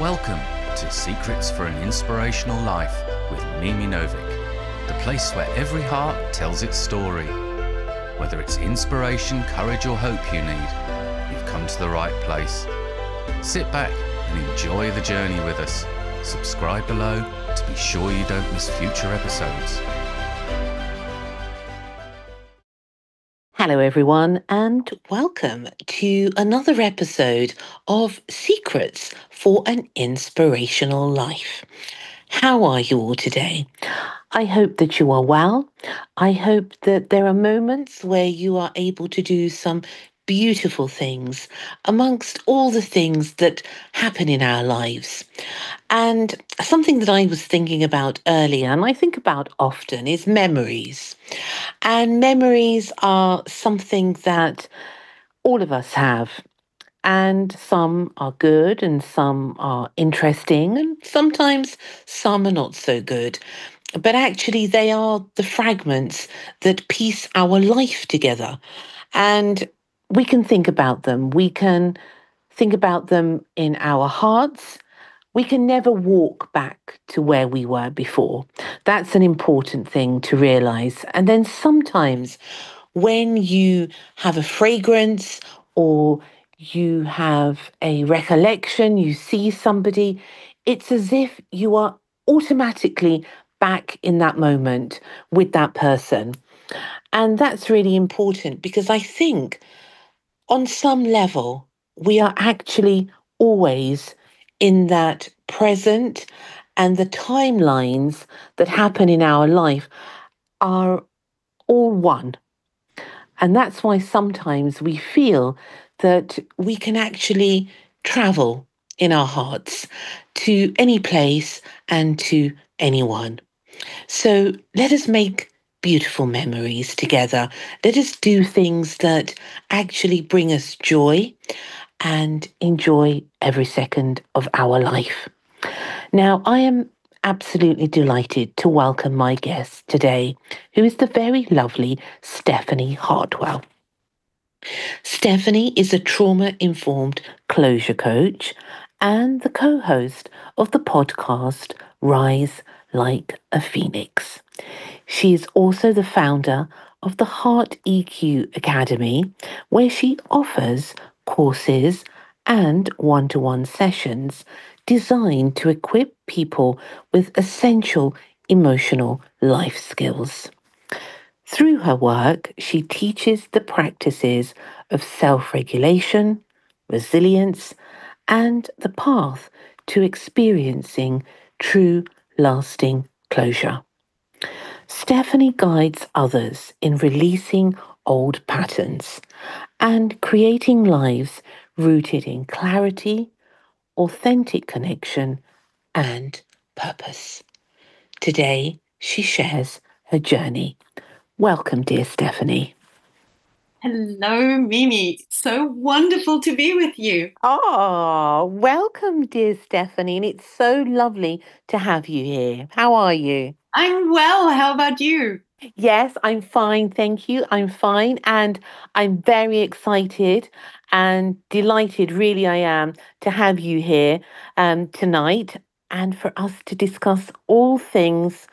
Welcome to Secrets for an Inspirational Life with Mimi Novic, the place where every heart tells its story. Whether it's inspiration, courage or hope you need, you've come to the right place. Sit back and enjoy the journey with us. Subscribe below to be sure you don't miss future episodes. Hello everyone and welcome to another episode of Secrets for an Inspirational Life. How are you all today? I hope that you are well. I hope that there are moments where you are able to do some beautiful things amongst all the things that happen in our lives. And something that I was thinking about earlier, and I think about often, is memories. And memories are something that all of us have. And some are good and some are interesting, and sometimes some are not so good. But actually, they are the fragments that piece our life together. And we can think about them. We can think about them in our hearts. We can never walk back to where we were before. That's an important thing to realize. And then sometimes when you have a fragrance or you have a recollection, you see somebody, it's as if you are automatically back in that moment with that person. And that's really important because I think on some level, we are actually always in that present, and the timelines that happen in our life are all one. And that's why sometimes we feel that we can actually travel in our hearts to any place and to anyone. So let us make beautiful memories together. Let us do things that actually bring us joy and enjoy every second of our life. Now, I am absolutely delighted to welcome my guest today, who is the very lovely Stephanie Hartwell. Stephanie is a trauma-informed closure coach and the co-host of the podcast Rise Like a Phoenix. She is also the founder of the Heart EQ Academy, where she offers courses and one-to-one sessions designed to equip people with essential emotional life skills. Through her work, she teaches the practices of self-regulation, resilience, and the path to experiencing true, lasting closure. Stephanie guides others in releasing old patterns and creating lives rooted in clarity, authentic connection, and purpose. Today, she shares her journey. Welcome, dear Stephanie. Hello, Mimi. So wonderful to be with you. Oh, welcome, dear Stephanie. And it's so lovely to have you here. How are you? I'm well. How about you? Yes, I'm fine. Thank you. I'm fine. And I'm very excited and delighted, really, I am, to have you here tonight and for us to discuss all things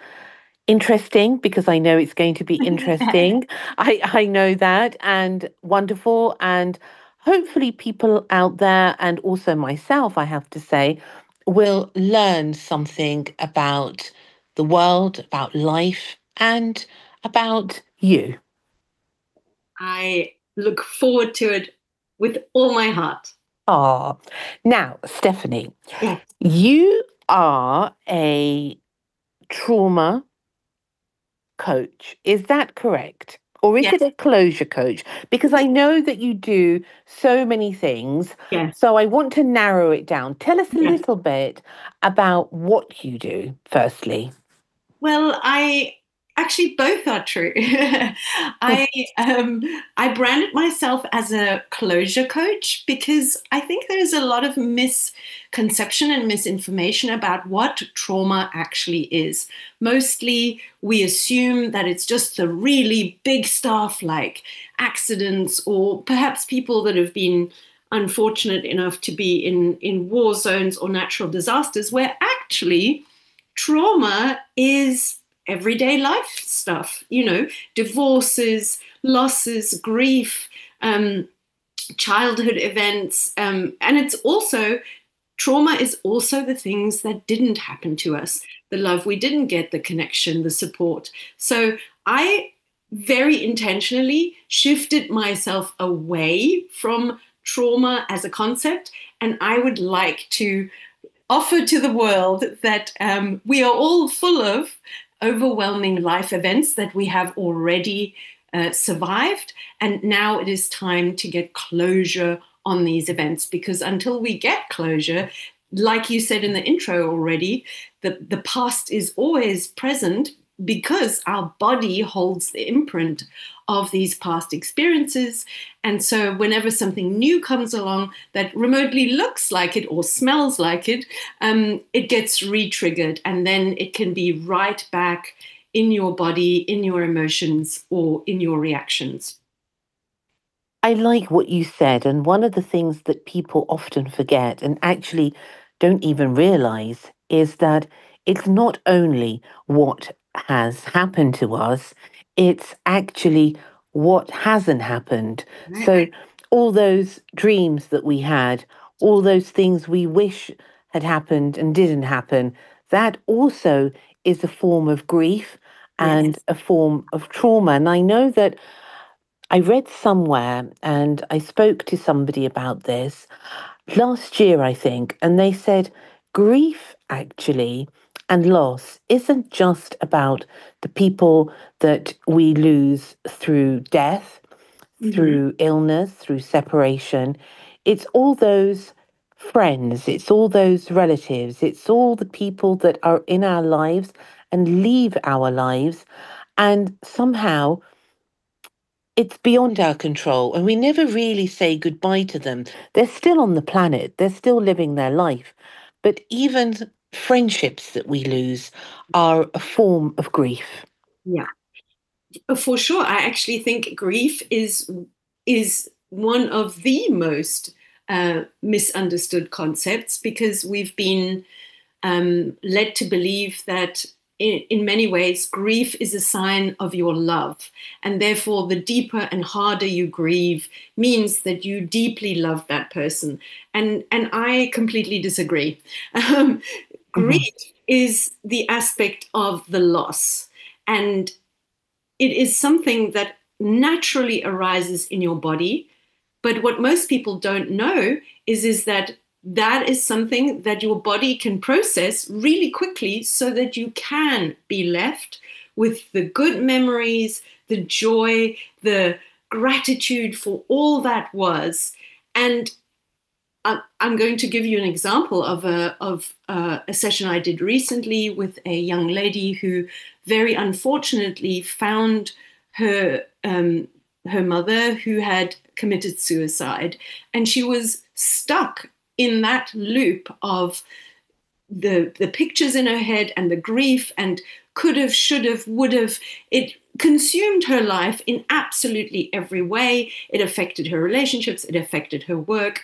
interesting, because I know it's going to be interesting. I know that, and wonderful. And hopefully, people out there, and also myself, I have to say, will learn something about the world, about life, and about you. I look forward to it with all my heart. Ah, now, Stephanie, Yes. you are a trauma coach. Is that correct? Or is Yes. it a closure coach? Because I know that you do so many things. Yes. So I want to narrow it down. Tell us a Yes. little bit about what you do, firstly. Well, I actually both are true. I I branded myself as a closure coach because I think there's a lot of misconception and misinformation about what trauma actually is. Mostly we assume that it's just the really big stuff like accidents or perhaps people that have been unfortunate enough to be in war zones or natural disasters, where actually trauma is everyday life stuff, divorces, losses, grief, childhood events. And it's also, trauma is also the things that didn't happen to us, the love we didn't get, the connection, the support. So I very intentionally shifted myself away from trauma as a concept. And I would like to offer to the world that we are all full of overwhelming life events that we have already survived. And now it is time to get closure on these events, because until we get closure, like you said in the intro already, the past is always present because our body holds the imprint of these past experiences. And so whenever something new comes along that remotely looks like it or smells like it gets re-triggered, and then it can be right back in your body, in your emotions, or in your reactions. I like what you said. And one of the things that people often forget and actually don't even realize is that it's not only what has happened to us, it's actually what hasn't happened. Right. So, all those dreams that we had, all those things we wish had happened and didn't happen, that also is a form of grief and Yes. a form of trauma. And I know that I read somewhere and I spoke to somebody about this last year, I think, and they said grief actually and loss isn't just about the people that we lose through death, Mm-hmm. through illness, through separation. It's all those friends, it's all those relatives, it's all the people that are in our lives and leave our lives. And somehow it's beyond our control, and we never really say goodbye to them. They're still on the planet, they're still living their life. But even friendships that we lose are a form of grief. Yeah. For sure. I actually think grief is one of the most misunderstood concepts, because we've been led to believe that in many ways grief is a sign of your love, and therefore the deeper and harder you grieve means that you deeply love that person. And I completely disagree. um, Mhm. Grief is the aspect of the loss, and it is something that naturally arises in your body. But what most people don't know is that that is something that your body can process really quickly, so that you can be left with the good memories, the joy, the gratitude for all that was. And I'm going to give you an example of a session I did recently with a young lady who very unfortunately found her her mother, who had committed suicide, and she was stuck in that loop of the pictures in her head and the grief and could have, should have, would have. It consumed her life in absolutely every way. It affected her relationships, it affected her work.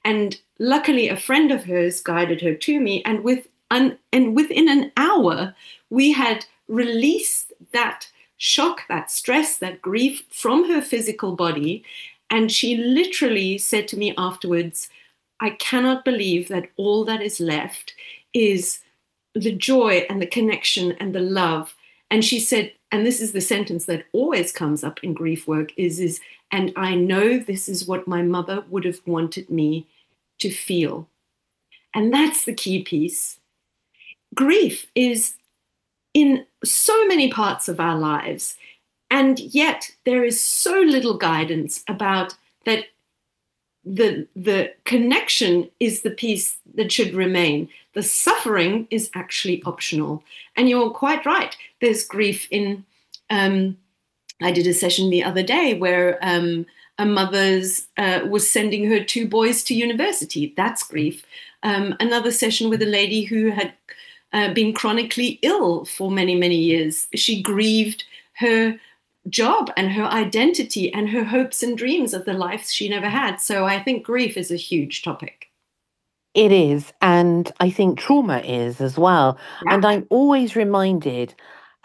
And luckily, a friend of hers guided her to me, and within an hour, we had released that shock, that stress, that grief from her physical body. And she literally said to me afterwards, I cannot believe that all that is left is the joy and the connection and the love. And she said, and this is the sentence that always comes up in grief work, is and I know this is what my mother would have wanted me to feel. And that's the key piece. Grief is in so many parts of our lives, and yet there is so little guidance about that. The connection is the piece that should remain. The suffering is actually optional. And you're quite right. There's grief in. I did a session the other day where a mother's was sending her two boys to university. That's grief. Another session with a lady who had been chronically ill for many, many years. She grieved her job and her identity and her hopes and dreams of the life she never had. So I think grief is a huge topic. It is, and I think trauma is as well. Yeah. And I'm always reminded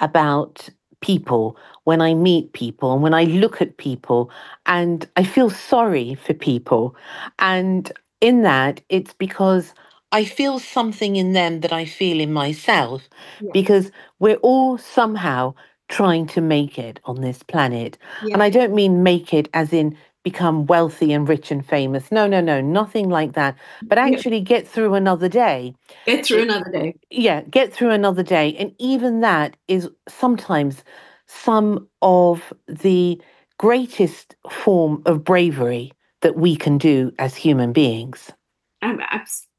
about people when I meet people and when I look at people, and I feel sorry for people. And in that, it's because I feel something in them that I feel in myself, Yeah. because we're all somehow trying to make it on this planet. And Yeah. I don't mean make it as in become wealthy and rich and famous. No, no, no, nothing like that, but Yeah. actually get through another day. Get through It, another day. yeah, get through another day. And even that is sometimes some of the greatest form of bravery that we can do as human beings.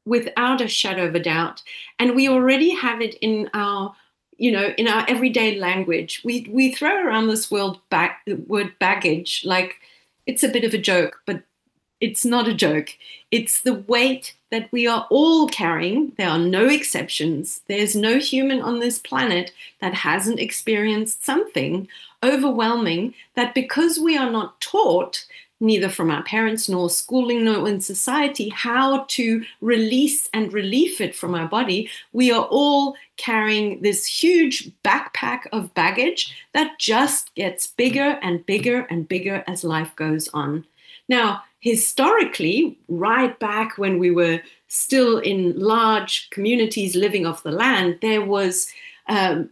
Without a shadow of a doubt. And we already have it in our, in our everyday language. We throw around this word baggage like it's a bit of a joke, but it's not a joke. It's the weight that we are all carrying. There are no exceptions. There's no human on this planet that hasn't experienced something overwhelming that, because we are not taught, neither from our parents nor schooling nor in society, how to release and relieve it from our body, we are all carrying this huge backpack of baggage that just gets bigger and bigger and bigger as life goes on. Now, historically, right back when we were still in large communities living off the land, there was um,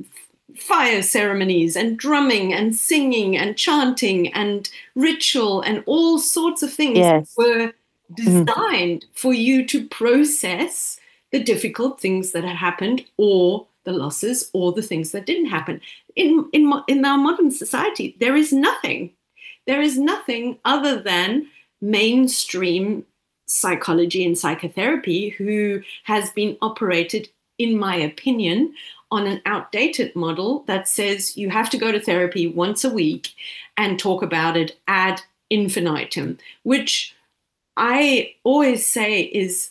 fire ceremonies and drumming and singing and chanting and ritual and all sorts of things that Yes. were Mhm. designed for you to process the difficult things that had happened, or the losses, or the things that didn't happen. In our modern society, there is nothing. There is nothing other than mainstream psychology and psychotherapy, who has been operated, in my opinion, on an outdated model that says you have to go to therapy once a week and talk about it ad infinitum, which I always say is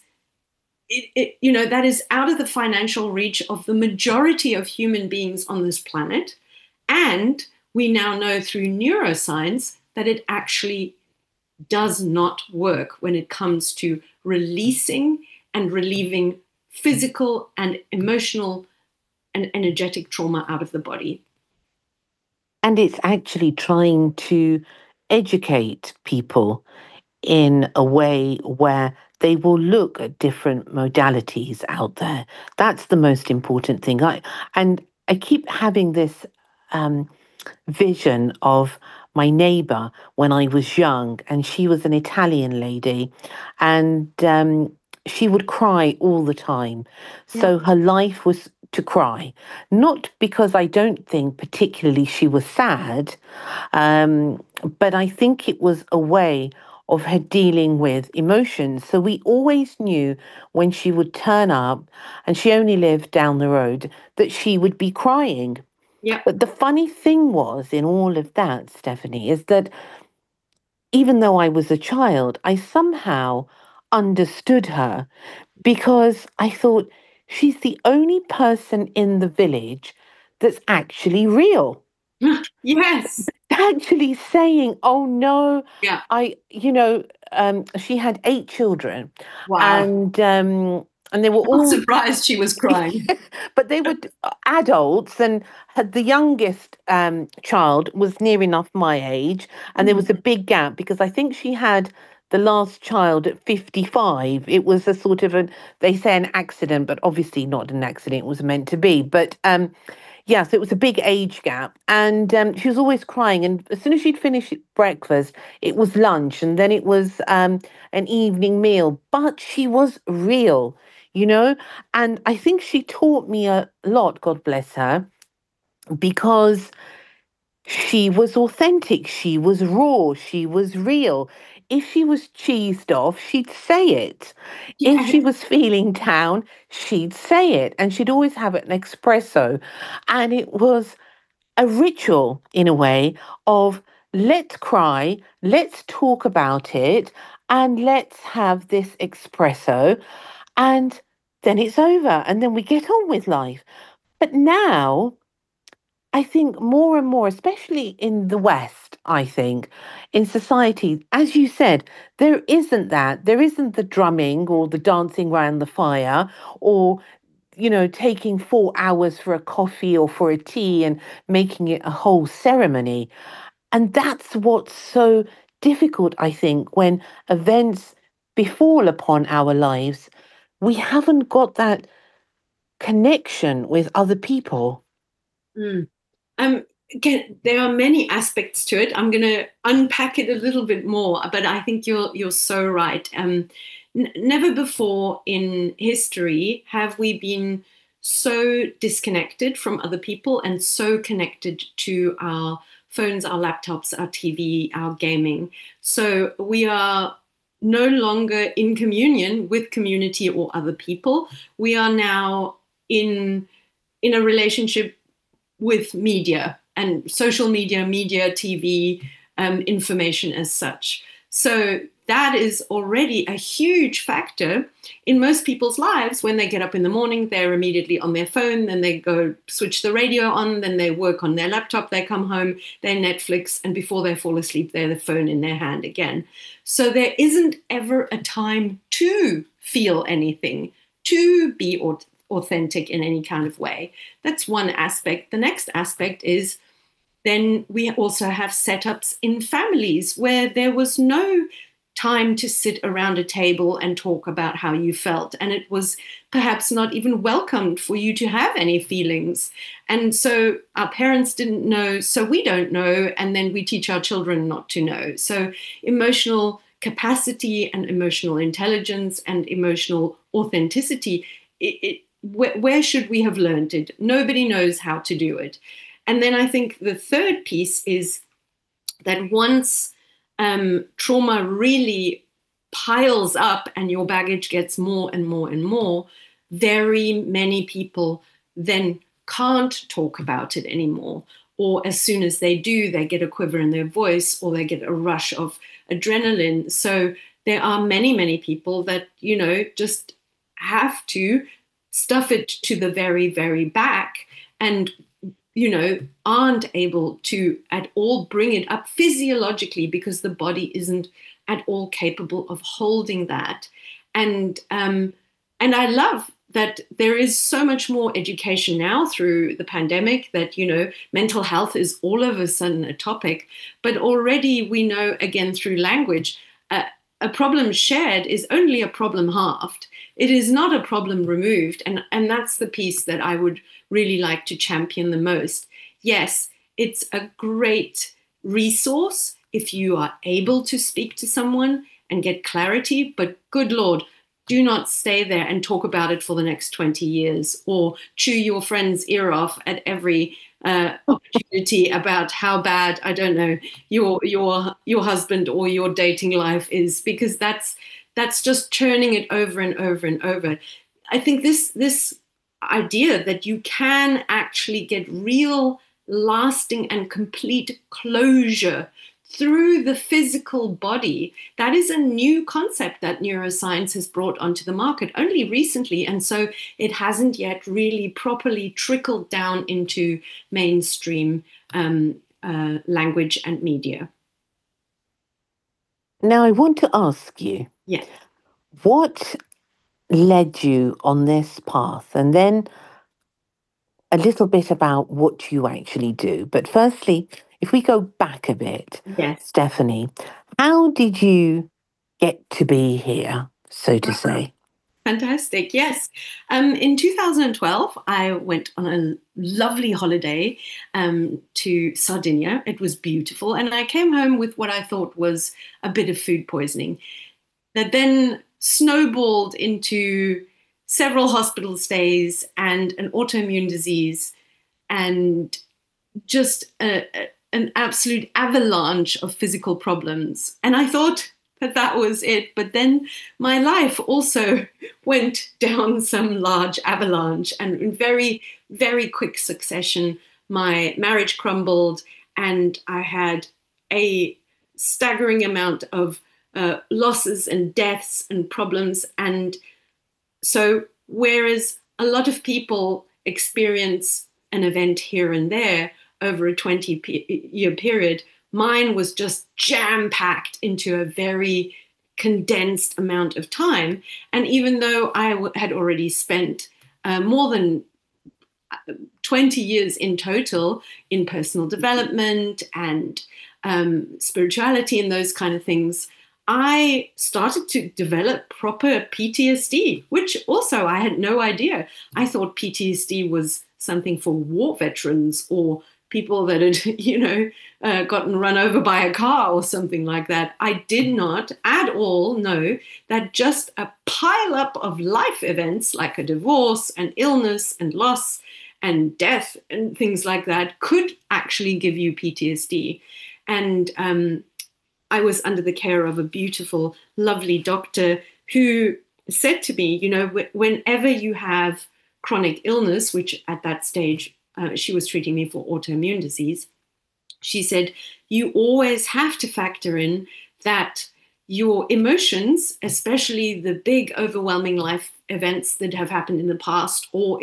that is out of the financial reach of the majority of human beings on this planet. And we now know through neuroscience that it actually does not work when it comes to releasing and relieving physical and emotional and energetic trauma out of the body. And it's actually trying to educate people in a way where they will look at different modalities out there. That's the most important thing. I keep having this um, vision of my neighbor when I was young, and she was an Italian lady, and she would cry all the time. Yeah. So her life was to cry, not because I don't think particularly she was sad, but I think it was a way of her dealing with emotions. So we always knew when she would turn up, and she only lived down the road, that she would be crying. Yeah. But the funny thing was in all of that, Stephanie, is that even though I was a child, I somehow understood her, because I thought she's the only person in the village that's actually real, Yes. actually saying, oh no, Yeah. she had 8 children, Wow. and they were I'm not all surprised she was crying. but they were adults, and had the youngest child was near enough my age, and there was a big gap because I think she had the last child at 55. It was a sort of an, they say, an accident, but obviously not an accident, it was meant to be. But yes, it was a big age gap, and she was always crying. And as soon as she'd finished breakfast, it was lunch, and then it was an evening meal. But she was real, you know. And I think she taught me a lot, God bless her, because she was authentic, she was raw, she was real. If she was cheesed off, she'd say it. If Yeah. she was feeling down, she'd say it. And she'd always have an espresso. And it was a ritual in a way of, let's cry, let's talk about it, and let's have this espresso, and then it's over, and then we get on with life. But now I think more and more, especially in the West, I think, in society, as you said, there isn't that. There isn't the drumming or the dancing around the fire or, taking 4 hours for a coffee or for a tea and making it a whole ceremony. And that's what's so difficult, I think, when events befall upon our lives. We haven't got that connection with other people. Mm. Again, there are many aspects to it. I'm going to unpack it a little bit more, but I think you're so right. Never before in history have we been so disconnected from other people and so connected to our phones, our laptops, our TV, our gaming. So we are no longer in communion with community or other people. We are now in a relationship with media and social media, media, TV, information as such. So that is already a huge factor in most people's lives. When they get up in the morning, they're immediately on their phone, then they go switch the radio on, then they work on their laptop, they come home, they Netflix, and before they fall asleep, they're the phone in their hand again. So there isn't ever a time to feel anything, to be authentic in any kind of way. That's one aspect. The next aspect is then we also have setups in families where there was no time to sit around a table and talk about how you felt. And it was perhaps not even welcomed for you to have any feelings. And so our parents didn't know, so we don't know. And then we teach our children not to know. So emotional capacity and emotional intelligence and emotional authenticity, where should we have learned it? Nobody knows how to do it. And then I think the third piece is that once trauma really piles up and your baggage gets more and more and more, very many people then can't talk about it anymore. Or as soon as they do, they get a quiver in their voice or they get a rush of adrenaline. So there are many, many people that, just have to stuff it to the very, very back and aren't able to at all bring it up physiologically because the body isn't at all capable of holding that. And I love that there is so much more education now through the pandemic that, mental health is all of a sudden a topic. But already we know, again, through language, a problem shared is only a problem halved. It is not a problem removed. And that's the piece that I would really like to champion the most. Yes, it's a great resource if you are able to speak to someone and get clarity, but good Lord, do not stay there and talk about it for the next 20 years or chew your friend's ear off at every opportunity about how bad, I don't know, your husband or your dating life is, because that's just churning it over and over and over. I think this idea that you can actually get real, lasting and complete closure through the physical body, that is a new concept that neuroscience has brought onto the market only recently. And so it hasn't yet really properly trickled down into mainstream language and media. Now, I want to ask you, Yeah. what led you on this path? And then a little bit about what you actually do. But firstly, if we go back a bit, Yes. Stephanie, how did you get to be here, so to say? Fantastic. Yes. In 2012, I went on a lovely holiday to Sardinia. It was beautiful. And I came home with what I thought was a bit of food poisoning that then snowballed into several hospital stays and an autoimmune disease and just an absolute avalanche of physical problems. And I thought that was it. But then my life also went down some large avalanche, and in very, very quick succession, my marriage crumbled and I had a staggering amount of losses and deaths and problems. And so whereas a lot of people experience an event here and there, over a 20-year period, mine was just jam-packed into a very condensed amount of time. And even though I had already spent more than 20 years in total in personal development and spirituality and those kind of things, I started to develop proper PTSD, which also I had no idea. I thought PTSD was something for war veterans or people that had, gotten run over by a car or something like that. I did not at all know that just a pile up of life events like a divorce and illness and loss and death and things like that could actually give you PTSD. And I was under the care of a beautiful, lovely doctor who said to me, whenever you have chronic illness, which at that stage, she was treating me for autoimmune disease, she said, you always have to factor in that your emotions, especially the big, overwhelming life events that have happened in the past or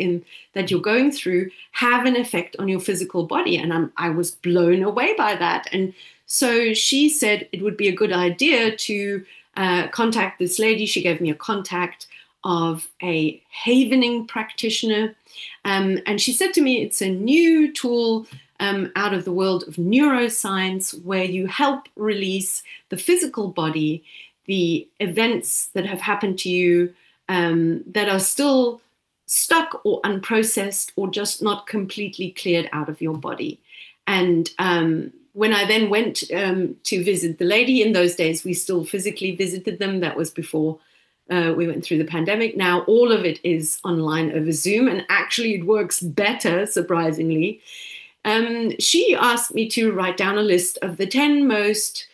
that you're going through, have an effect on your physical body. And I was blown away by that. And so she said it would be a good idea to contact this lady. She gave me a contact of a havening practitioner. And she said to me, it's a new tool out of the world of neuroscience where you help release the physical body, the events that have happened to you that are still stuck or unprocessed or just not completely cleared out of your body. And when I then went to visit the lady, in those days, we still physically visited them. That was before we went through the pandemic. Now all of it is online over Zoom, and actually it works better, surprisingly. She asked me to write down a list of the 10 most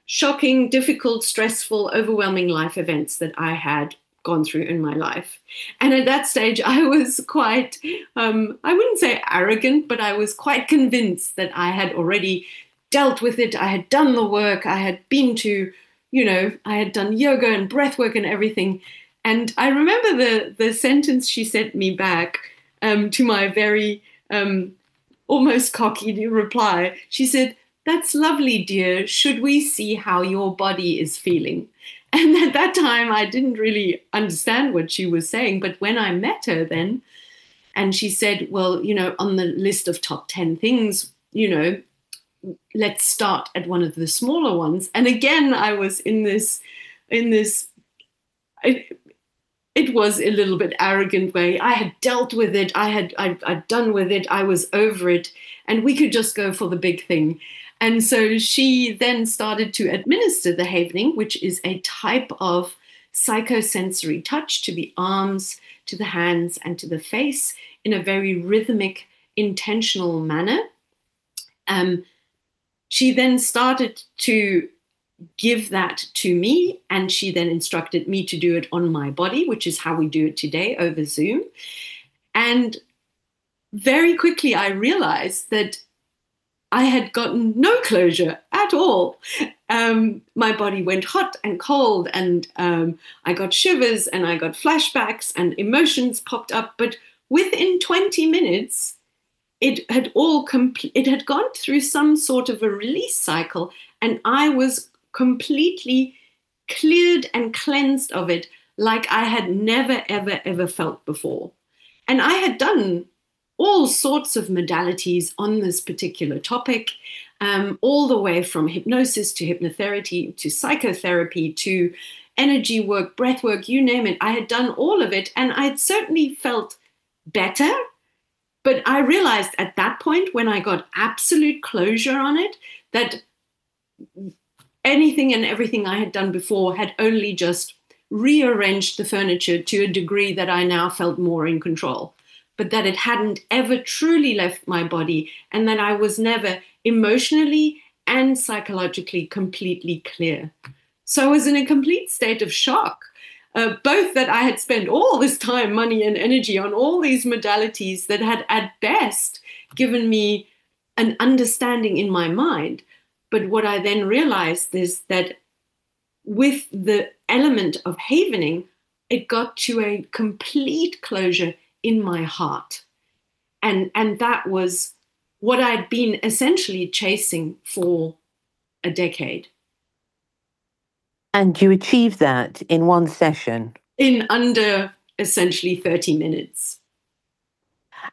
shocking, difficult, stressful, overwhelming life events that I had gone through in my life. And at that stage, I was quite, I wouldn't say arrogant, but I was quite convinced that I had already dealt with it. I had done the work. I had been to, I had done yoga and breath work and everything. And I remember the sentence she sent me back to my very almost cocky reply. She said, "That's lovely, dear. Should we see how your body is feeling?" And at that time, I didn't really understand what she was saying. But when I met her then, and she said, well, on the list of top 10 things, let's start at one of the smaller ones. And again, I was in this, it was a little bit arrogant way. I had dealt with it. I'd done with it. I was over it. And we could just go for the big thing. And so she then started to administer the havening, which is a type of psychosensory touch to the arms, to the hands, and to the face in a very rhythmic, intentional manner. She then started to give that to me, and she then instructed me to do it on my body, which is how we do it today over Zoom. And very quickly I realized that I had gotten no closure at all. My body went hot and cold, and I got shivers and I got flashbacks and emotions popped up. But within 20 minutes, it had gone through some sort of a release cycle, and I was completely cleared and cleansed of it like I had never, ever, ever felt before. And I had done all sorts of modalities on this particular topic, all the way from hypnosis to hypnotherapy to psychotherapy to energy work, breath work, you name it. I had done all of it, and I had certainly felt better. But I realized at that point, when I got absolute closure on it, that anything and everything I had done before had only just rearranged the furniture to a degree that I now felt more in control, but that it hadn't ever truly left my body, and that I was never emotionally and psychologically completely clear. So I was in a complete state of shock, both that I had spent all this time, money, and energy on all these modalities that had at best given me an understanding in my mind. But what I then realized is that with the element of havening, it got to a complete closure in my heart. And that was what I'd been essentially chasing for a decade. And you achieved that in one session. In under essentially 30 minutes.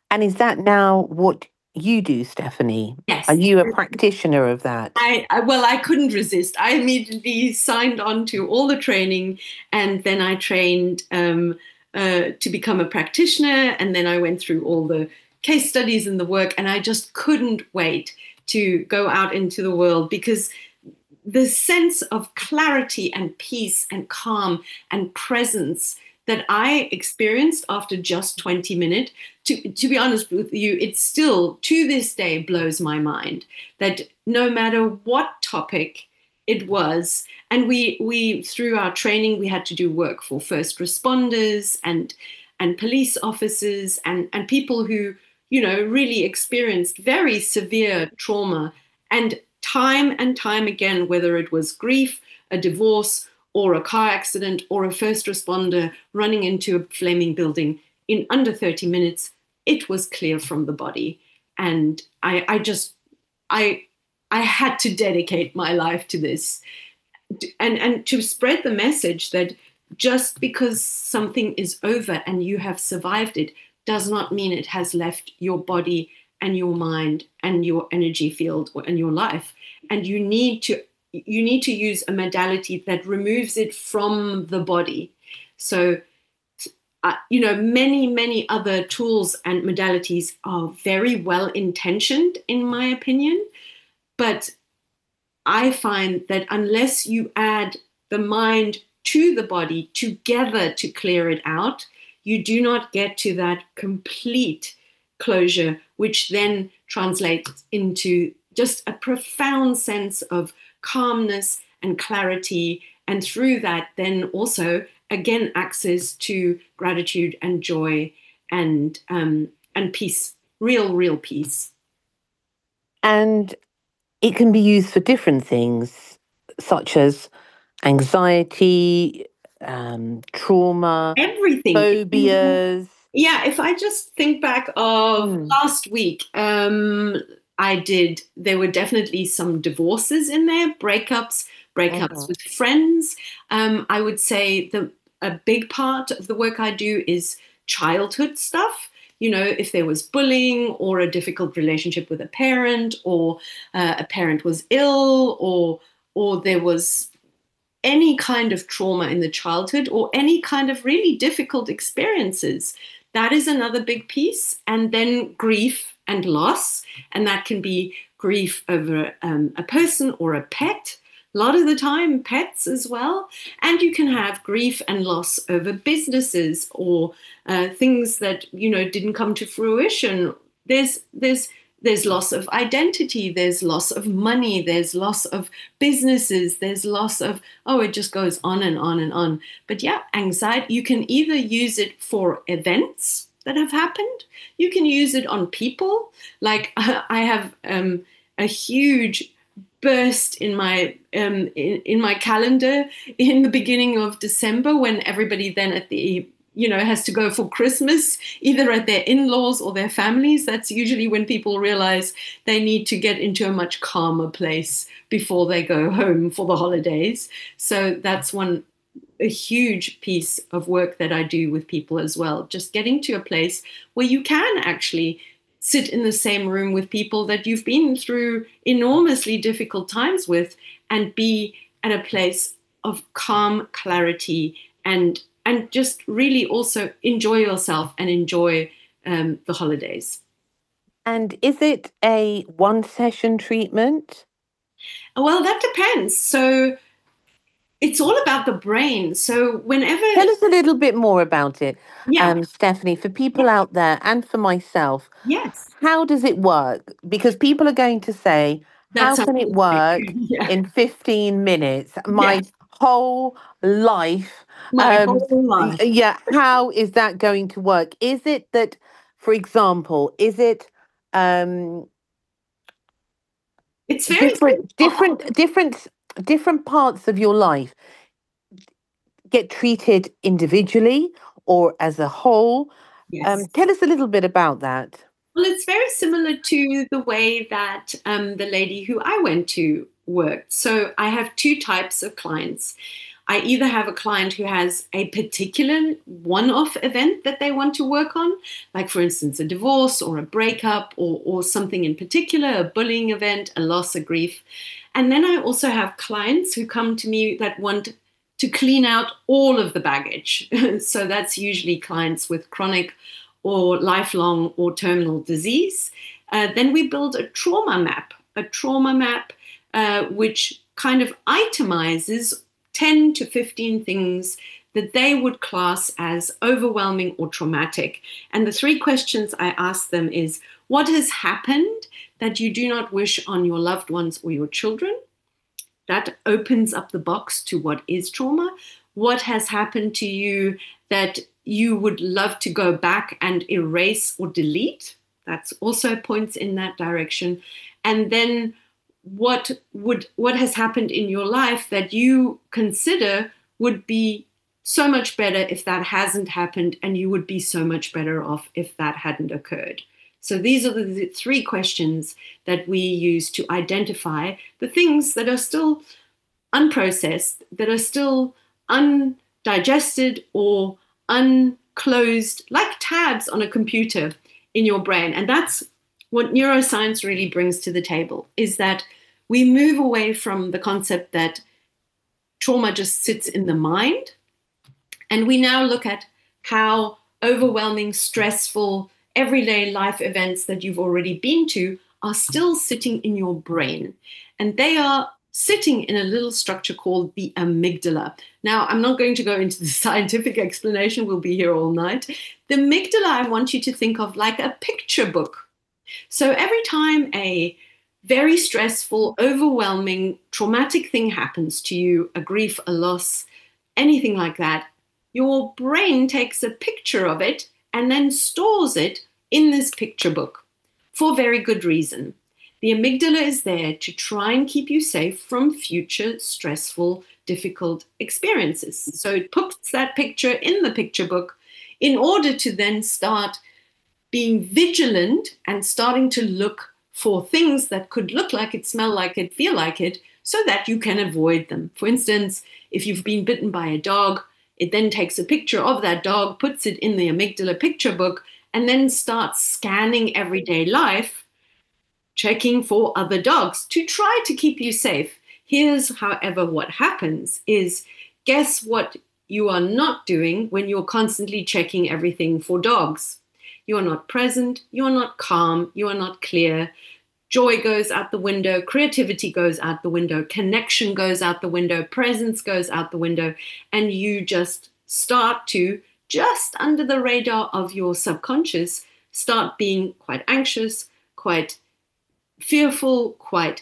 And is that now what you do, Stephanie? Are Yes. you a practitioner of that? I couldn't resist. I immediately signed on to all the training, and then I trained to become a practitioner, and then I went through all the case studies and the work, and I just couldn't wait to go out into the world, because the sense of clarity and peace and calm and presence that I experienced after just 20 minutes, to be honest with you, it still to this day blows my mind that no matter what topic it was, and we through our training, we had to do work for first responders and police officers and people who, really experienced very severe trauma. And time again, whether it was grief, a divorce, or a car accident, or a first responder running into a flaming building, in under 30 minutes, it was clear from the body. And I had to dedicate my life to this, and to spread the message that just because something is over and you have survived it does not mean it has left your body and your mind and your energy field and your life. And you need to use a modality that removes it from the body. So many other tools and modalities are very well intentioned, in my opinion, but I find that unless you add the mind to the body together to clear it out, you do not get to that complete closure, which then translates into just a profound sense of calmness and clarity. And through that, then also, again, access to gratitude and joy and peace, real peace. And it can be used for different things, such as anxiety, trauma, Everything. phobias. Yeah, if I just think back of Mm. last week, there were definitely some divorces in there, breakups with friends. I would say a big part of the work I do is childhood stuff. If there was bullying or a difficult relationship with a parent, or a parent was ill, or there was any kind of trauma in the childhood, or any kind of really difficult experiences. That is another big piece. And then grief and loss. And that can be grief over a person or a pet. A lot of the time, pets as well. And you can have grief and loss over businesses, or things that, didn't come to fruition. There's loss of identity, there's loss of money, there's loss of businesses, there's loss of, it just goes on and on and on. But yeah, anxiety, you can either use it for events that have happened, you can use it on people. Like I have a huge burst in my calendar in the beginning of December, when everybody then at the has to go for Christmas, either at their in-laws or their families. That's usually when people realize they need to get into a much calmer place before they go home for the holidays. So that's a huge piece of work that I do with people as well. Just getting to a place where you can actually sit in the same room with people that you've been through enormously difficult times with, and be at a place of calm, clarity, and just really also enjoy yourself and enjoy the holidays. And is it a one session treatment? Well, that depends. So it's all about the brain. So whenever... Tell us a little bit more about it, Yeah. Stephanie, for people out there and for myself. Yes. How does it work? Because people are going to say, how That's can it work in 15 minutes? My whole life. My whole life. Yeah, how is that going to work? Is it that, for example, is it it's very different parts of your life get treated individually or as a whole? Yes. Tell us a little bit about that. Well, it's very similar to the way that the lady who I went to worked. So I have two types of clients. I either have a client who has a particular one-off event that they want to work on, like for instance, a divorce or a breakup or something in particular, a bullying event, a loss, a grief. And then I also have clients who come to me that want to clean out all of the baggage. So that's usually clients with chronic or lifelong or terminal disease. Then we build a trauma map which kind of itemizes 10 to 15 things that they would class as overwhelming or traumatic. And the three questions I ask them is, what has happened that you do not wish on your loved ones or your children? That opens up the box to what is trauma. What has happened to you that you would love to go back and erase or delete? That's also points in that direction. And then what has happened in your life that you consider would be so much better if that hasn't happened, and you would be so much better off if that hadn't occurred. So these are the three questions that we use to identify the things that are still unprocessed, that are still undigested or unclosed, like tabs on a computer in your brain. And that's what neuroscience really brings to the table, is that we move away from the concept that trauma just sits in the mind. And we now look at how overwhelming, stressful, everyday life events that you've already been to are still sitting in your brain. And they are sitting in a little structure called the amygdala. Now, I'm not going to go into the scientific explanation. We'll be here all night. The amygdala, I want you to think of like a picture book. So every time a very stressful, overwhelming, traumatic thing happens to you, a grief, a loss, anything like that, your brain takes a picture of it and then stores it in this picture book for very good reason. The amygdala is there to try and keep you safe from future stressful, difficult experiences. So it puts that picture in the picture book in order to then start being vigilant and starting to look for things that could look like it, smell like it, feel like it, so that you can avoid them. For instance, if you've been bitten by a dog, it then takes a picture of that dog, puts it in the amygdala picture book, and then starts scanning everyday life, checking for other dogs to try to keep you safe. Here's, however, what happens is, guess what you are not doing when you're constantly checking everything for dogs? You're not present, you're not calm, you are not clear. Joy goes out the window, creativity goes out the window, connection goes out the window, presence goes out the window, and you just start to, just under the radar of your subconscious, start being quite anxious, quite fearful, quite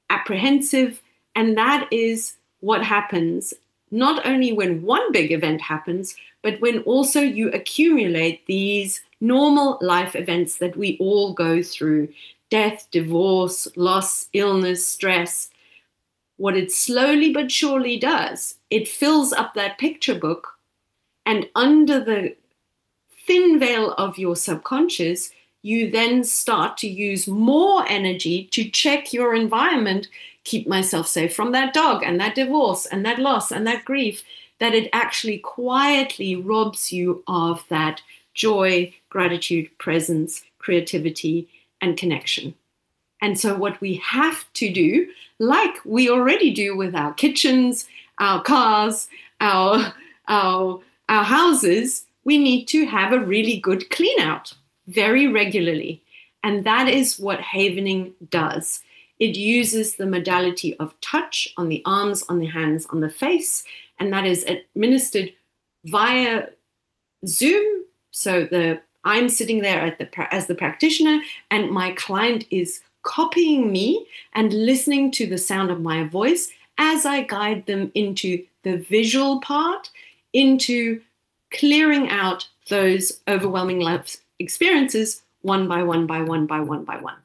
apprehensive. And that is what happens not only when one big event happens, but when also you accumulate these normal life events that we all go through: death, divorce, loss, illness, stress. What it slowly but surely does, it fills up that picture book, and under the thin veil of your subconscious, you then start to use more energy to check your environment, keep myself safe from that dog and that divorce and that loss and that grief, that it actually quietly robs you of that joy, gratitude, presence, creativity, and connection. And so what we have to do, like we already do with our kitchens, our cars, our houses, we need to have a really good clean out very regularly. And that is what havening does. It uses the modality of touch on the arms, on the hands, on the face, and that is administered via Zoom. So I'm sitting there as the practitioner, and my client is copying me and listening to the sound of my voice as I guide them into the visual part, into clearing out those overwhelming life experiences one by one by one by one by one.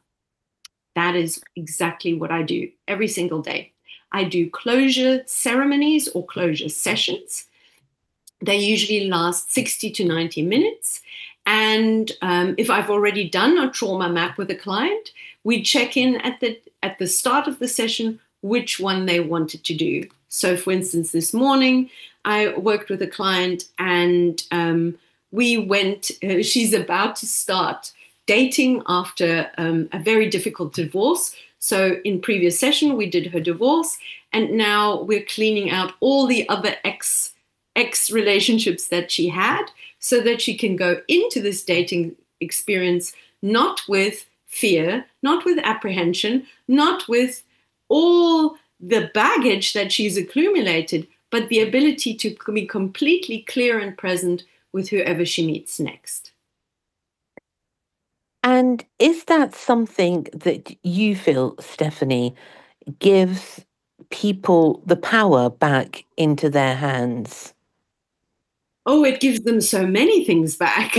That is exactly what I do every single day. I do closure ceremonies or closure sessions. They usually last 60 to 90 minutes. And if I've already done a trauma map with a client, we check in at the start of the session which one they wanted to do. So, for instance, this morning I worked with a client, and we went. She's about to start dating after a very difficult divorce. So, in previous session we did her divorce, and now we're cleaning out all the other ex relationships that she had, so that she can go into this dating experience not with fear, not with apprehension, not with all the baggage that she's accumulated, but the ability to be completely clear and present with whoever she meets next. And is that something that you feel, Stephanie, gives people the power back into their hands? Oh, it gives them so many things back.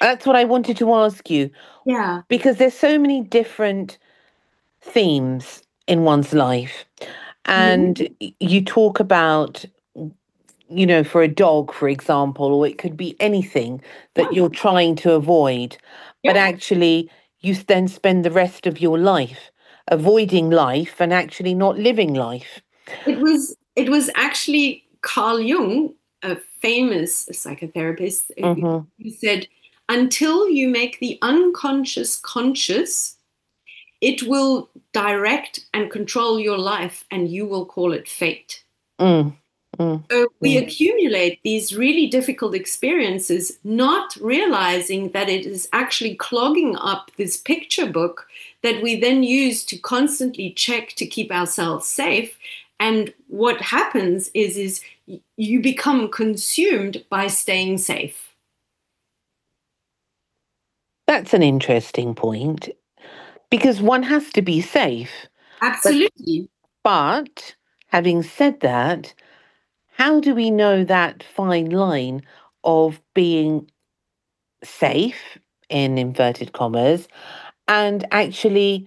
That's what I wanted to ask you, Yeah. because there's so many different themes in one's life. And you talk about, for a dog, for example, or it could be anything that you're trying to avoid, but Yeah. actually you then spend the rest of your life avoiding life and actually not living life. It was actually Carl Jung, a famous psychotherapist, who said, until you make the unconscious conscious, it will direct and control your life, and you will call it fate. Mm, mm, So we mm. accumulate these really difficult experiences, not realizing that it is actually clogging up this picture book that we then use to constantly check to keep ourselves safe. And what happens is you become consumed by staying safe. That's an interesting point, because one has to be safe. Absolutely. But having said that, how do we know that fine line of being safe, in inverted commas, and actually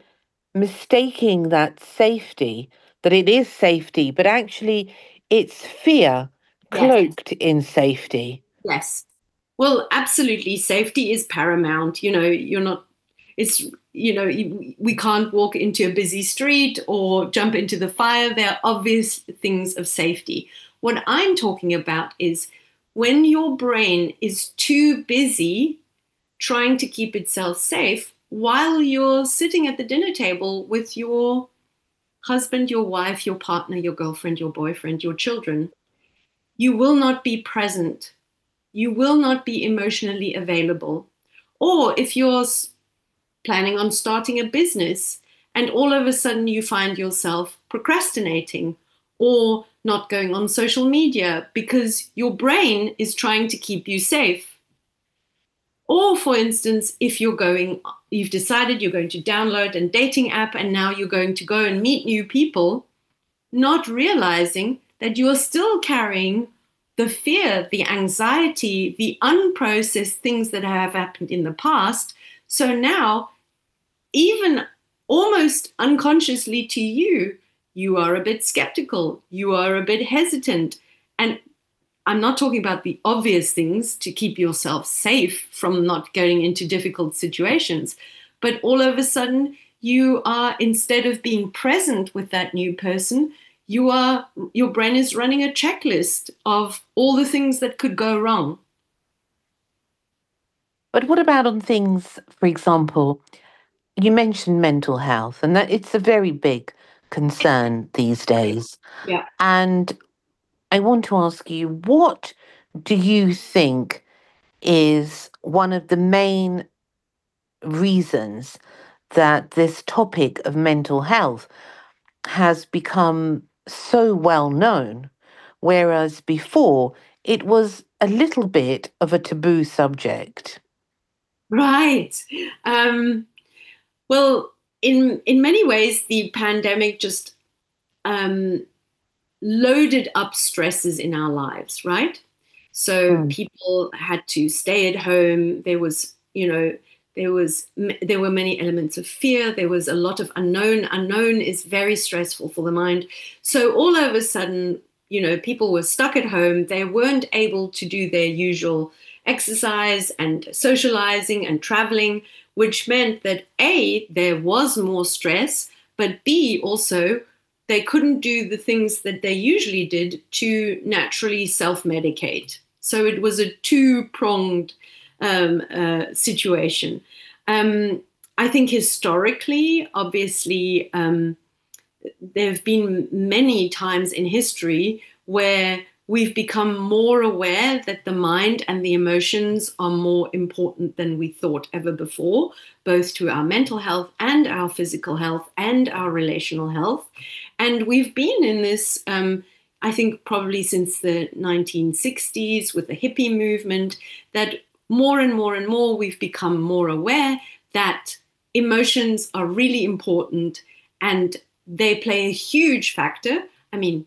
mistaking that safety, that it is safety, but actually it's fear Yes. cloaked in safety? Yes. Well, absolutely. Safety is paramount. You're not, it's, we can't walk into a busy street or jump into the fire. There are obvious things of safety. What I'm talking about is when your brain is too busy trying to keep itself safe while you're sitting at the dinner table with your husband, your wife, your partner, your girlfriend, your boyfriend, your children, you will not be present. You will not be emotionally available. Or if you're planning on starting a business and all of a sudden you find yourself procrastinating or not going on social media because your brain is trying to keep you safe. Or, for instance, if you've decided you're going to download a dating app and now you're going to go and meet new people, not realizing that you're still carrying the fear, the anxiety, the unprocessed things that have happened in the past. So now, even almost unconsciously to you, you are a bit skeptical, you are a bit hesitant. And I'm not talking about the obvious things to keep yourself safe from not going into difficult situations, but all of a sudden you are, instead of being present with that new person, your brain is running a checklist of all the things that could go wrong. But what about on things, for example, you mentioned mental health, and that it's a very big concern these days. Yeah. And I want to ask you, what do you think is one of the main reasons that this topic of mental health has become so well known, whereas before it was a little bit of a taboo subject? Right. Well, in many ways, the pandemic just um, loaded up stresses in our lives, right? So Mm. people had to stay at home. There were many elements of fear. There was a lot of unknown. Unknown is very stressful for the mind. So all of a sudden, people were stuck at home. They weren't able to do their usual exercise and socializing and traveling, which meant that A, there was more stress, but B, also, they couldn't do the things that they usually did to naturally self-medicate. So it was a two-pronged situation. I think historically, obviously, there have been many times in history where we've become more aware that the mind and the emotions are more important than we thought ever before, both to our mental health and our physical health and our relational health. And we've been in this, I think, probably since the 1960s with the hippie movement, that more and more and more we've become more aware that emotions are really important and they play a huge factor. I mean,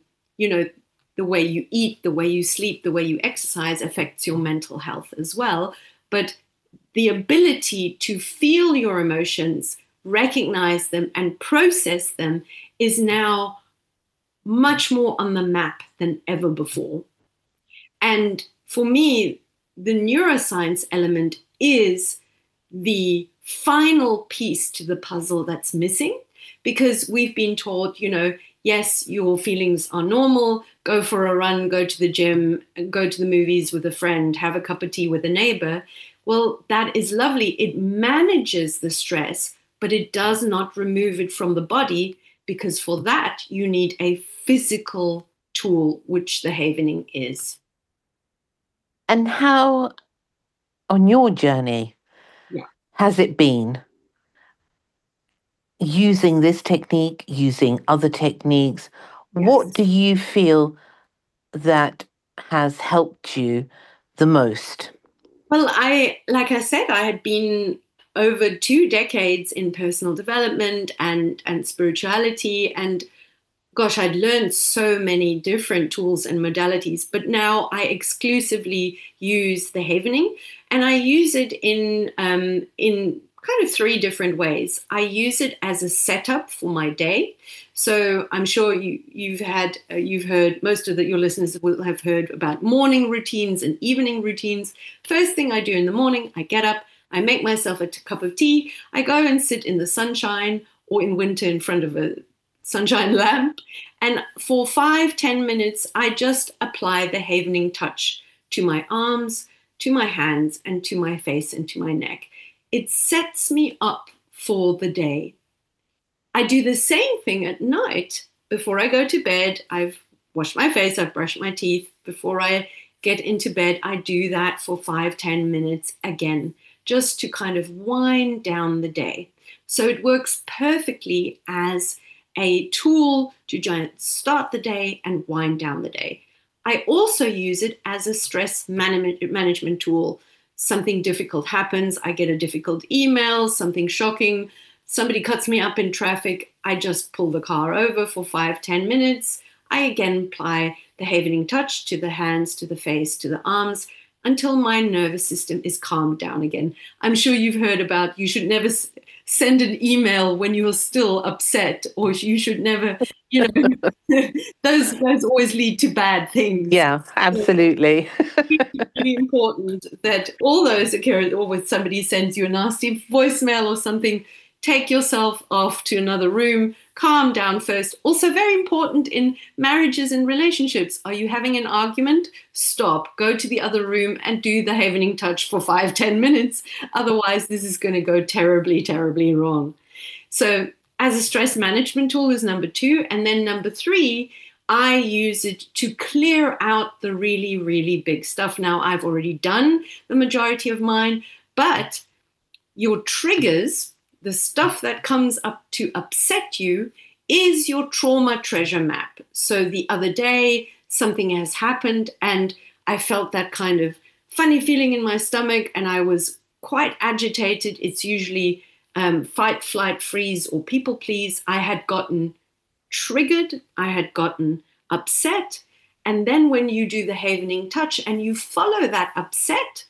the way you eat, the way you sleep, the way you exercise affects your mental health as well. But the ability to feel your emotions, recognize them, and process them is now much more on the map than ever before. And for me, the neuroscience element is the final piece to the puzzle that's missing, because we've been taught, yes, your feelings are normal, go for a run, go to the gym, go to the movies with a friend, have a cup of tea with a neighbor. Well, that is lovely. It manages the stress, but it does not remove it from the body, because for that, you need a physical tool, which the havening is. And how, on your journey, Yeah. has it been using this technique, using other techniques? Yes. What do you feel that has helped you the most? Well, like I said, I had been over 2 decades in personal development and spirituality, and gosh, I'd learned so many different tools and modalities, but now I exclusively use the havening, and I use it in kind of 3 different ways. I use it as a setup for my day. So I'm sure you've heard, most of your listeners will have heard about morning routines and evening routines. First thing I do in the morning, I get up, I make myself a cup of tea, I go and sit in the sunshine, or in winter in front of a sunshine lamp. And for 5-10 minutes, I just apply the havening touch to my arms, to my hands, and to my face and to my neck. It sets me up for the day. I do the same thing at night. Before I go to bed, I've washed my face, I've brushed my teeth. Before I get into bed, I do that for 5-10 minutes again, just to kind of wind down the day. So it works perfectly as a tool to start the day and wind down the day. I also use it as a stress management tool. Something difficult happens, I get a difficult email, something shocking, somebody cuts me up in traffic, I just pull the car over for 5-10 minutes. I again apply the havening touch to the hands, to the face, to the arms, until my nervous system is calmed down again. I'm sure you've heard about you should never send an email when you're still upset, or you should never, those always lead to bad things. Yeah, absolutely. It's really important that all those occur, or when somebody sends you a nasty voicemail or something, take yourself off to another room, calm down first. Also very important in marriages and relationships. Are you having an argument? Stop, go to the other room and do the havening touch for 5-10 minutes. Otherwise, this is going to go terribly, terribly wrong. So as a stress management tool is number 2. And then number 3, I use it to clear out the really, really big stuff. Now, I've already done the majority of mine, but your triggers, the stuff that comes up to upset you, is your trauma treasure map. So the other day, something has happened and I felt that kind of funny feeling in my stomach and I was quite agitated. It's usually fight, flight, freeze, or people please. I had gotten triggered, I had gotten upset. And then when you do the havening touch and you follow that upset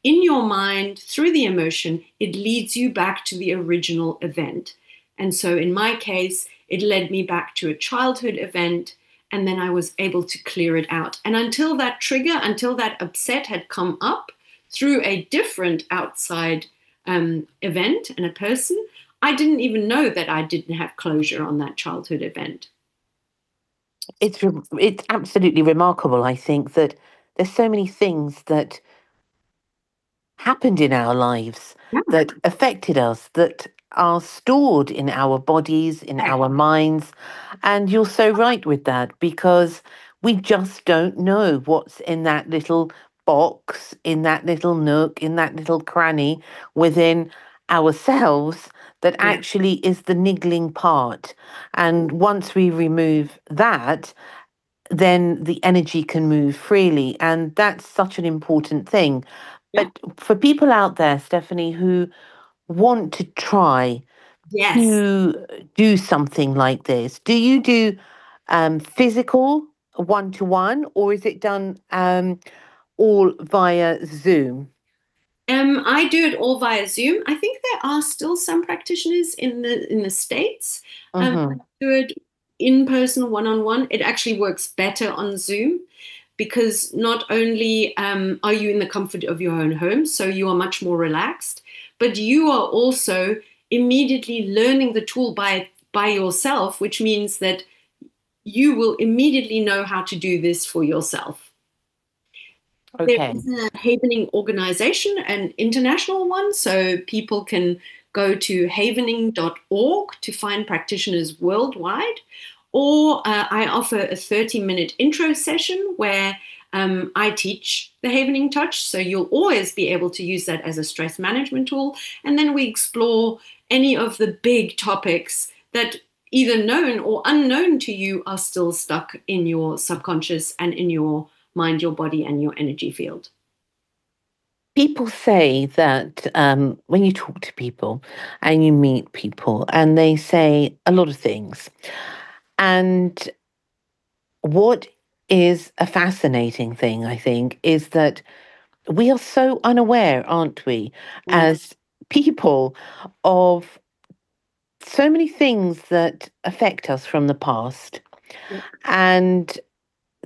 in your mind through the emotion, it leads you back to the original event. And so in my case, it led me back to a childhood event, and then I was able to clear it out. And until that trigger, until that upset had come up, through a different outside event and a person, I didn't even know that I didn't have closure on that childhood event. It's absolutely remarkable, I think, that there's so many things that happened in our lives Yeah. that affected us, that are stored in our bodies, in Right. our minds. And you're so right with that, because we just don't know what's in that little box, in that little nook, in that little cranny within ourselves that Yeah. actually is the niggling part. And once we remove that, then the energy can move freely. And that's such an important thing. Yeah. But for people out there, Stephanie, who want to try Yes. to do something like this, do you do physical one-to-one, or is it done all via Zoom? I do it all via Zoom. I think there are still some practitioners in the States Mm-hmm. do it in person, one on one. It actually works better on Zoom because not only are you in the comfort of your own home, so you are much more relaxed, but you are also immediately learning the tool by yourself, which means that you will immediately know how to do this for yourself. There Okay. is a havening organization, an international one, so people can go to havening.org to find practitioners worldwide. Or I offer a 30-minute intro session where I teach the Havening Touch. So you'll always be able to use that as a stress management tool. And then we explore any of the big topics that either known or unknown to you are still stuck in your subconscious and in your mind, your body, and your energy field. People say that when you talk to people and you meet people, and they say a lot of things. And what is a fascinating thing, I think, is that we are so unaware, aren't we, Yeah. as people, of so many things that affect us from the past. Yeah. And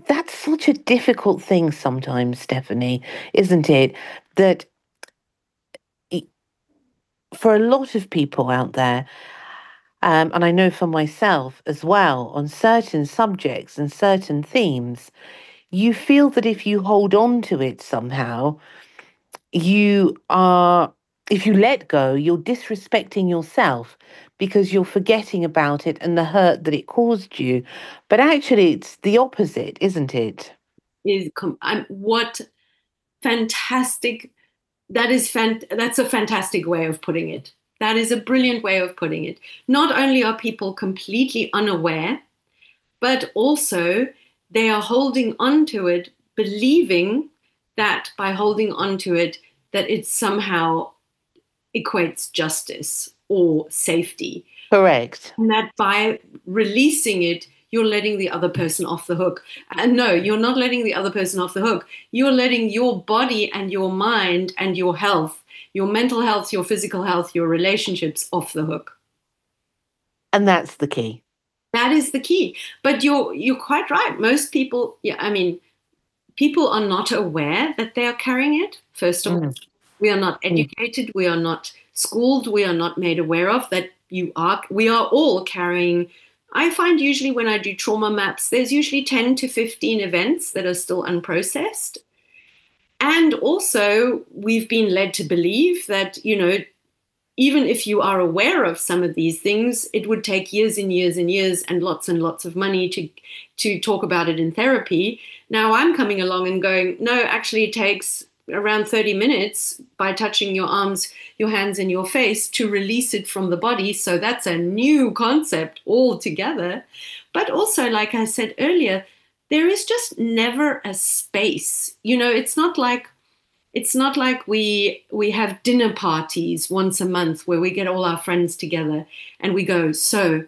that's such a difficult thing sometimes, Stephanie, isn't it? That i- for a lot of people out there, and I know for myself as well, on certain subjects and certain themes, you feel that if you hold on to it somehow, you are, if you let go, you're disrespecting yourself because you're forgetting about it and the hurt that it caused you. But actually, it's the opposite, isn't it? What fantastic that's a fantastic way of putting it. That is a brilliant way of putting it. Not only are people completely unaware, but also they are holding on to it, believing that by holding on to it, that it somehow equates justice or safety. Correct. And that by releasing it, you're letting the other person off the hook. And no, you're not letting the other person off the hook. You're letting your body and your mind and your health, your mental health, your physical health, your relationships off the hook. And that's the key. That is the key. But you're quite right. Most people, yeah, I mean, people are not aware that they are carrying it. First of all, Mm, we are not mm. educated, we are not schooled, we are not made aware of that we are all carrying. I find usually when I do trauma maps, there's usually 10 to 15 events that are still unprocessed. And also, we've been led to believe that, even if you are aware of some of these things, it would take years and years and lots of money to talk about it in therapy. Now I'm coming along and going, no, actually it takes around 30 minutes by touching your arms, your hands, and your face to release it from the body. So that's a new concept altogether. But also, like I said earlier, there is just never a space. It's not like we have dinner parties once a month where we get all our friends together and we go, so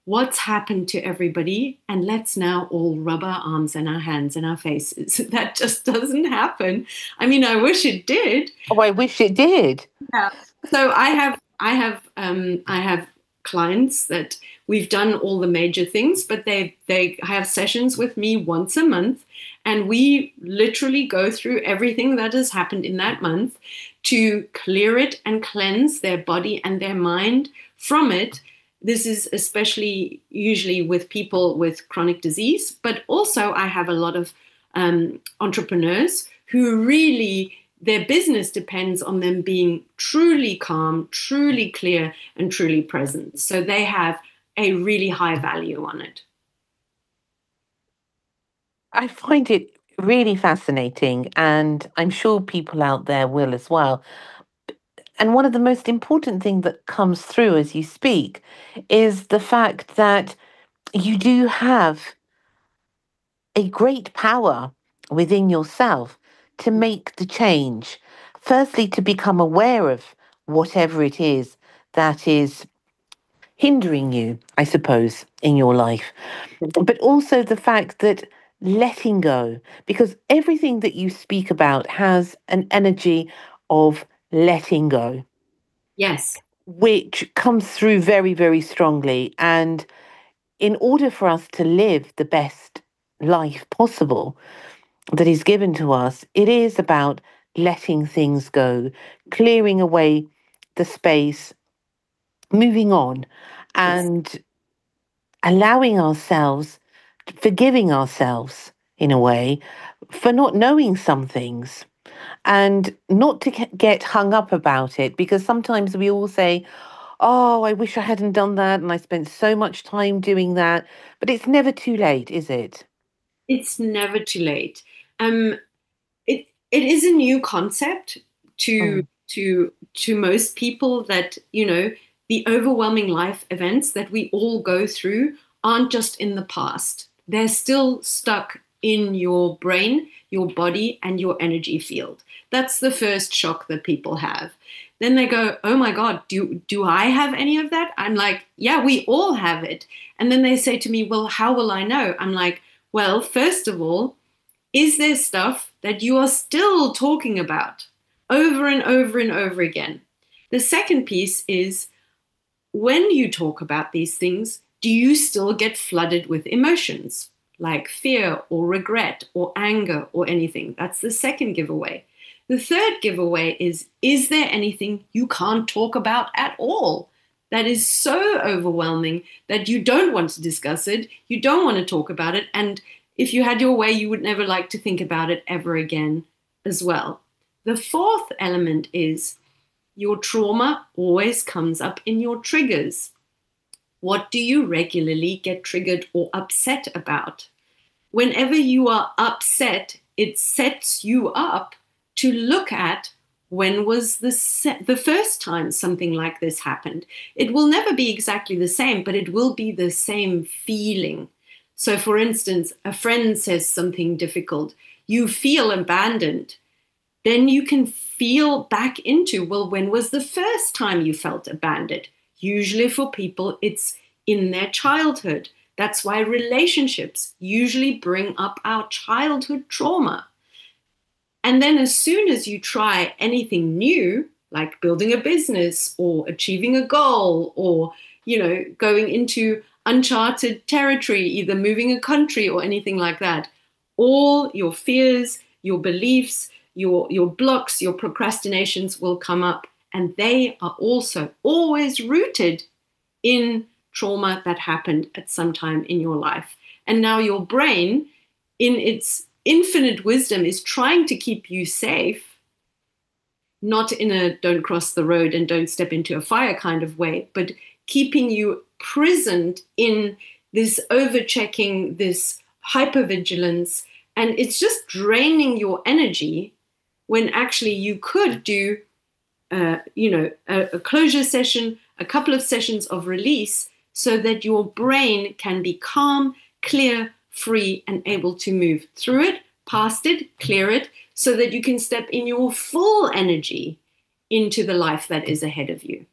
what's happened to everybody? And let's now all rub our arms and our hands and our faces. That just doesn't happen. I mean, I wish it did. Oh, I wish it did. Yeah. So I have clients that we've done all the major things, but they have sessions with me once a month, And we literally go through everything that has happened in that month to clear it and cleanse their body and their mind from it. This is especially usually with people with chronic disease, but also I have a lot of entrepreneurs who really, their business depends on them being truly calm, truly clear, and truly present. So they have a really high value on it. I find it really fascinating, and I'm sure people out there will as well. And one of the most important things that comes through as you speak is the fact that you do have a great power within yourself to make the change. Firstly, to become aware of whatever it is that is hindering you, I suppose, in your life, but also the fact that letting go, because everything that you speak about has an energy of letting go, Yes. which comes through very, very strongly. And in order for us to live the best life possible that is given to us, it is about letting things go, clearing away the space, moving on, Yes. and allowing ourselves, forgiving ourselves in a way for not knowing some things and not to get hung up about it, because sometimes we all say, oh, I wish I hadn't done that and I spent so much time doing that. But it's never too late, is it? It's never too late. Um, it is a new concept to Mm. most people that the overwhelming life events that we all go through aren't just in the past. They're still stuck in your brain, your body, and your energy field. That's the first shock that people have. Then they go, oh my God, do I have any of that? I'm like, yeah, we all have it. And then they say to me, well, how will I know? I'm like, well, first of all, is there stuff that you are still talking about over and over and over again? The second piece is, when you talk about these things, do you still get flooded with emotions like fear or regret or anger or anything? That's the second giveaway. The third giveaway is there anything you can't talk about at all that is so overwhelming that you don't want to discuss it, you don't want to talk about it, and if you had your way, you would never like to think about it ever again as well? The fourth element is your trauma always comes up in your triggers. What do you regularly get triggered or upset about? Whenever you are upset, it sets you up to look at, when was the first time something like this happened. It will never be exactly the same, but it will be the same feeling. So, for instance, a friend says something difficult, you feel abandoned, then you can feel back into, well, when was the first time you felt abandoned? Usually for people, it's in their childhood. That's why relationships usually bring up our childhood trauma. And then as soon as you try anything new, like building a business or achieving a goal or, going into uncharted territory, either moving a country or anything like that, all your fears, your beliefs, your blocks, your procrastinations will come up. And they are also always rooted in trauma that happened at some time in your life. And now your brain, in its infinite wisdom, is trying to keep you safe, not in a don't cross the road and don't step into a fire kind of way, but keeping you prisoned in this overchecking, this hypervigilance, and it's just draining your energy when actually you could do, a closure session, a couple of sessions of release, so that your brain can be calm, clear, free, and able to move through it, past it, clear it, so that you can step in your full energy into the life that is ahead of you.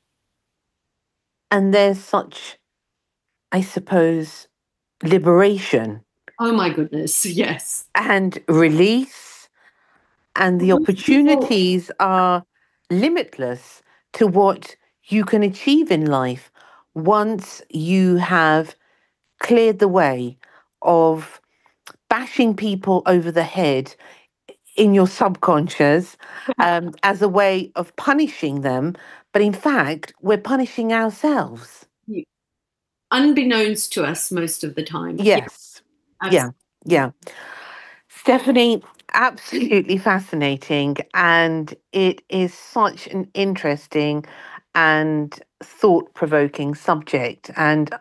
And there's such, I suppose, liberation Oh my goodness, yes. and release, and the Most people, opportunities are limitless to what you can achieve in life once you have cleared the way of bashing people over the head in your subconscious as a way of punishing them. But in fact, we're punishing ourselves. Unbeknownst to us most of the time. Yes. Absolutely. Yeah. Yeah. Stephanie, absolutely fascinating. And it is such an interesting and thought provoking subject. And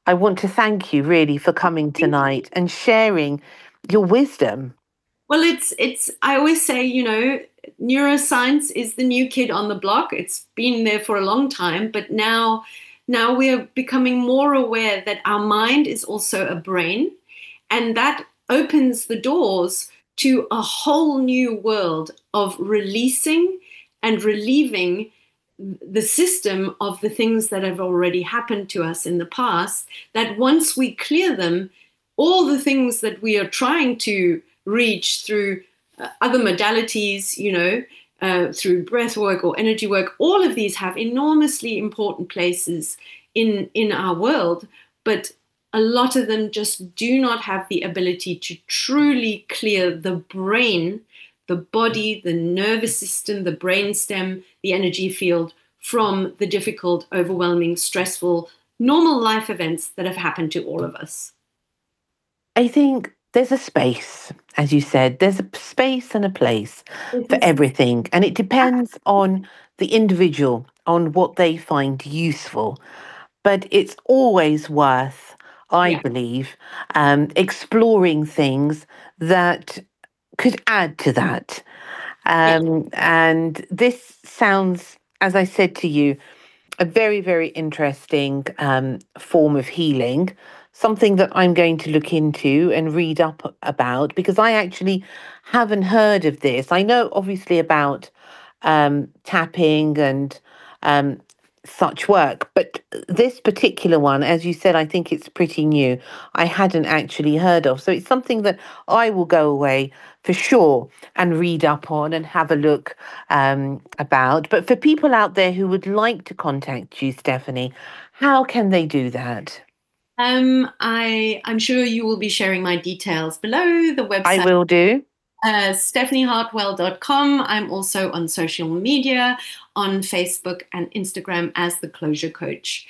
I want to thank you really for coming tonight and sharing your wisdom. Well, I always say, neuroscience is the new kid on the block. It's been there for a long time, but now we are becoming more aware that our mind is also a brain, and that opens the doors to a whole new world of releasing and relieving the system of the things that have already happened to us in the past, that once we clear them, all the things that we are trying to reach through other modalities, through breath work or energy work, all of these have enormously important places in our world, but a lot of them just do not have the ability to truly clear the brain, the body, the nervous system, the brain stem, the energy field from the difficult, overwhelming, stressful, normal life events that have happened to all of us. I think there's a space, as you said, there's a space and a place for everything. And it depends on the individual, on what they find useful. But it's always worth, I Yeah. believe, exploring things that could add to that. Yeah. And this sounds, as I said to you, a very, very interesting form of healing, something that I'm going to look into and read up about because I actually haven't heard of this. I know obviously about tapping and um, such work, but this particular one, as you said, I think it's pretty new. I hadn't actually heard of. So it's something that I will go away for sure and read up on and have a look about. But for people out there who would like to contact you, Stephanie, how can they do that? I'm sure you will be sharing my details below the I website. will do. StephanieHartwell.com. I'm also on social media, on Facebook and Instagram as the Closure Coach.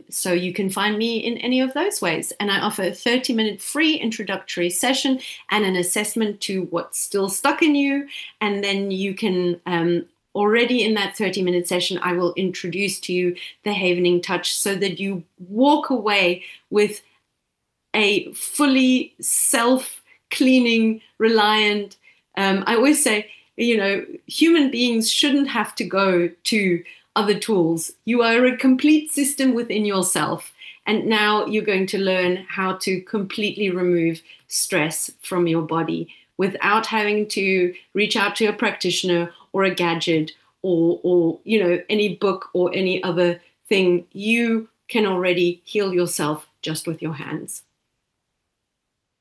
So you can find me in any of those ways. And I offer a 30-minute free introductory session and an assessment to what's still stuck in you. And then you can already in that 30-minute session, I will introduce to you the Havening Touch so that you walk away with a fully self-cleaning, reliant. I always say, human beings shouldn't have to go to other tools. You are a complete system within yourself. And now you're going to learn how to completely remove stress from your body without having to reach out to a practitioner or a gadget or any book or any other thing. You can already heal yourself just with your hands.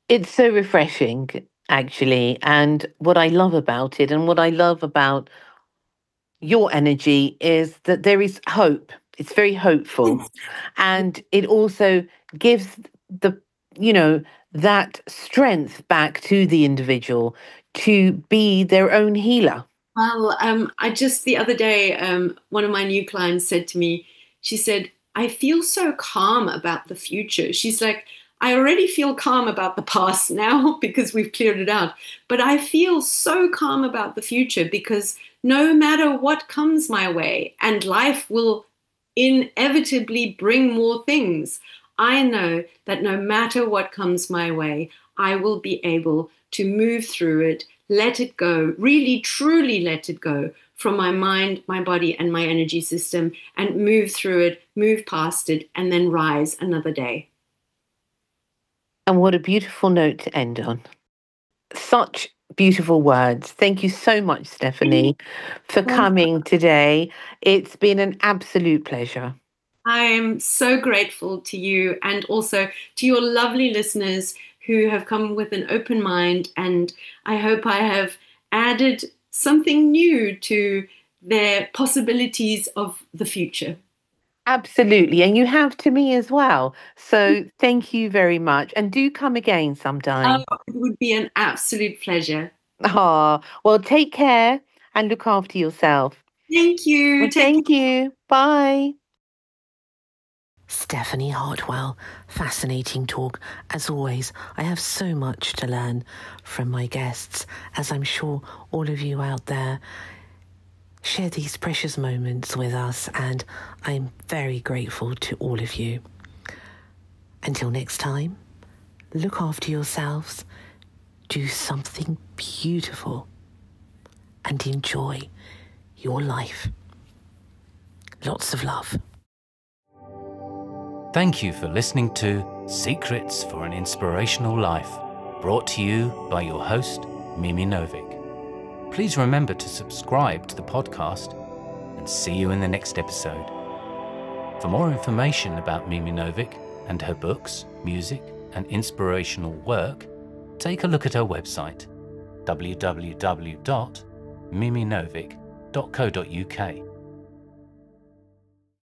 It's so refreshing, actually. And what I love about it and what I love about your energy is that there is hope. It's very hopeful. And it also gives the, you know, that strength back to the individual to be their own healer. Well, I just the other day, one of my new clients said to me, she said, I feel so calm about the future. She's like, I already feel calm about the past now because we've cleared it out. But I feel so calm about the future because no matter what comes my way, and life will inevitably bring more things, I know that no matter what comes my way, I will be able to move through it, let it go, really, truly let it go from my mind, my body, and my energy system, and move through it, move past it, and then rise another day. And what a beautiful note to end on. Such beautiful words. Thank you so much, Stephanie, for coming today. It's been an absolute pleasure. I am so grateful to you and also to your lovely listeners who have come with an open mind. And I hope I have added something new to their possibilities of the future. Absolutely. And you have to me as well. So thank you very much. And do come again Oh, sometime. it would be an absolute pleasure. Ah, well, take care and look after yourself. Thank you. Well, Take thank you. Bye. Stephanie Hartwell, fascinating talk. As always, I have so much to learn from my guests, as I'm sure all of you out there share these precious moments with us, and I'm very grateful to all of you. Until next time, look after yourselves, do something beautiful, and enjoy your life. Lots of love. Thank you for listening to Secrets for an Inspirational Life, brought to you by your host, Mimi Novic. Please remember to subscribe to the podcast, and see you in the next episode. For more information about Mimi Novic and her books, music, and inspirational work, take a look at her website, www.miminovic.co.uk.